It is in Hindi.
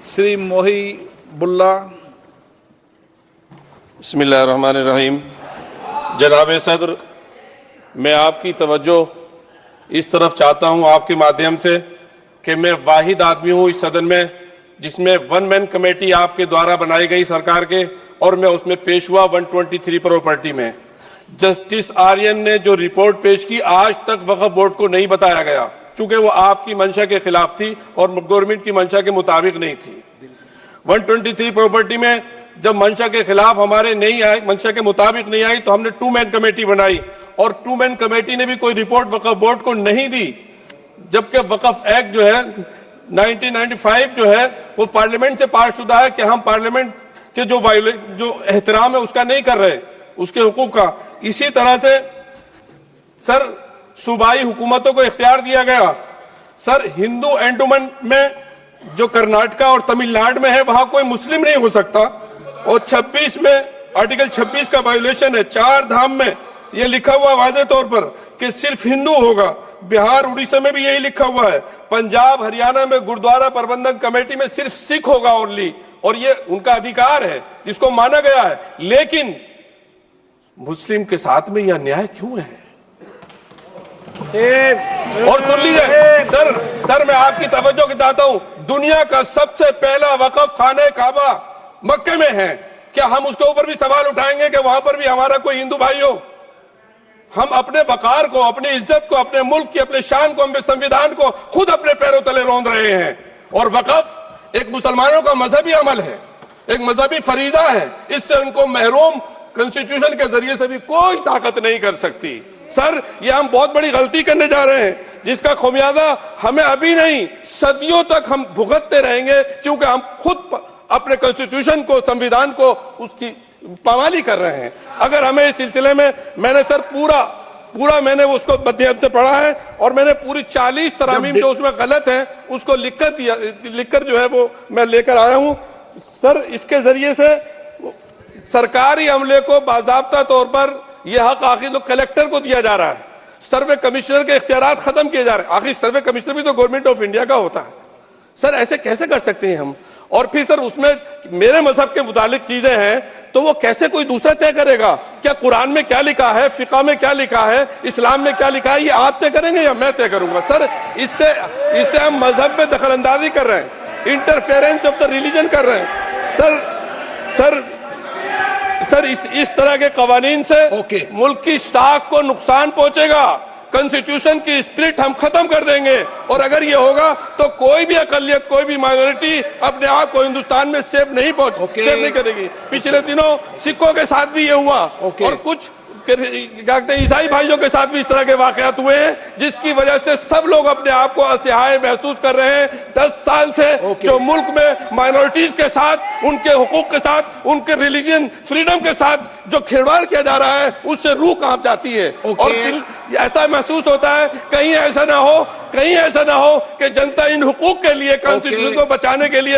श्री मोही बुल्ला। बिस्मिल्लाहिर्रहमानिर्रहीम। जनाब सदर, मैं आपकी तवज्जो इस तरफ चाहता हूं आपके माध्यम से कि मैं वाहिद आदमी हूं इस सदन में जिसमें वन मैन कमेटी आपके द्वारा बनाई गई सरकार के, और मैं उसमें पेश हुआ 123 प्रॉपर्टी में। जस्टिस आर्यन ने जो रिपोर्ट पेश की, आज तक वक्फ बोर्ड को नहीं बताया गया, चूंकि वो आपकी मंशा के खिलाफ थी और गवर्नमेंट की मंशा के मुताबिक नहीं थी। 123 प्रॉपर्टी में जब मंशा के खिलाफ हमारे नहीं आई, मंशा के मुताबिक नहीं आई, तो हमने 2 मैन कमेटी बनाई और 2 मैन कमेटी ने भी कोई रिपोर्ट वक्फ बोर्ड को नहीं दी, जबकि वक्फ एक्ट जो है 1995 जो है वो पार्लियामेंट से पास शुदा है कि हम पार्लियामेंट के जो एहतराम है उसका नहीं कर रहे, उसके हुकूक का। इसी तरह से सर सूबाई हुकूमतों को इख्तियार दिया गया। सर हिंदू एंडोमेंट में जो कर्नाटका और तमिलनाडु में है वहां कोई मुस्लिम नहीं हो सकता, और 26 में आर्टिकल 26 का वायोलेशन है। 4 धाम में ये लिखा हुआ वाज़े तौर पर कि सिर्फ हिंदू होगा। बिहार उड़ीसा में भी यही लिखा हुआ है। पंजाब हरियाणा में गुरुद्वारा प्रबंधन कमेटी में सिर्फ सिख होगा ओनली, और ये उनका अधिकार है जिसको माना गया है। लेकिन मुस्लिम के साथ में यह अन्याय क्यों है? और सुन लीजिए सर मैं आपकी तवज्जो की चाहता हूं, दुनिया का सबसे पहला वक्फ खाने काबा मक्के में है। क्या हम उसके ऊपर भी सवाल उठाएंगे कि वहां पर भी हमारा कोई हिंदू भाई हो? हम अपने वकार को, अपनी इज्जत को, अपने मुल्क की, अपने शान को, अपने संविधान को खुद अपने पैरों तले रौंद रहे हैं। और वक्फ एक मुसलमानों का मजहबी अमल है, एक मजहबी फरीजा है। इससे उनको महरूम कॉन्स्टिट्यूशन के जरिए से भी कोई ताकत नहीं कर सकती। सर ये हम बहुत बड़ी गलती करने जा रहे हैं, जिसका खुमियाजा हमें अभी नहीं सदियों तक हम भुगतते रहेंगे, क्योंकि हम खुद अपने कॉन्स्टिट्यूशन को, संविधान को, उसकी पामाली कर रहे हैं। अगर हमें इस सिलसिले में मैंने सर पूरा मैंने उसको मध्यम से पढ़ा है, और मैंने पूरी 40 तरामीम जो उसमें गलत है उसको लिखकर जो है वो मैं लेकर आया हूं। सर इसके जरिए से सरकारी अमले को बाज़ाब्ता तौर पर यह हक आखिर तो कलेक्टर को दिया जा रहा है, सर्वे कमिश्नर के इख्तियारात खत्म किए जा रहे हैं। आखिर सर्वे कमिश्नर भी तो गवर्नमेंट ऑफ इंडिया का होता है। सर ऐसे कैसे कर सकते हैं हम? और फिर सर उसमें मेरे मजहब के मुतालिक चीजें हैं तो वो कैसे कोई दूसरा तय करेगा? क्या कुरान में क्या लिखा है, फिक़ा में क्या लिखा है, इस्लाम में क्या लिखा है, ये आप तय करेंगे या मैं तय करूंगा? सर इससे हम मजहब में दखल अंदाजी कर रहे हैं, इंटरफेरेंस ऑफ द रिलीजन कर रहे हैं। सर इस तरह के कवानीन से मुल्क की स्टाक को नुकसान पहुंचेगा। कॉन्स्टिट्यूशन की स्पिरिट हम खत्म कर देंगे, और अगर ये होगा तो कोई भी अकलियत, कोई भी माइनॉरिटी अपने आप को हिंदुस्तान में सेफ नहीं करेगी। पिछले दिनों सिखों के साथ भी ये हुआ, और कुछ ईसाई भाइयों के साथ भी इस तरह के वाकयात हुए हैं, जिसकी वजह से सब लोग अपने आप को असहाय महसूस कर रहे हैं। 10 साल से जो मुल्क में माइनॉरिटीज के साथ, उनके हुकूक के साथ, उनके रिलीजन फ्रीडम के साथ जो खिलवाड़ किया जा रहा है, उससे रूह कांप जाती है। और दिल ऐसा महसूस होता है कहीं ऐसा ना हो कि जनता इन हुकूक के लिए, कॉन्स्टिट्यूशन को बचाने के लिए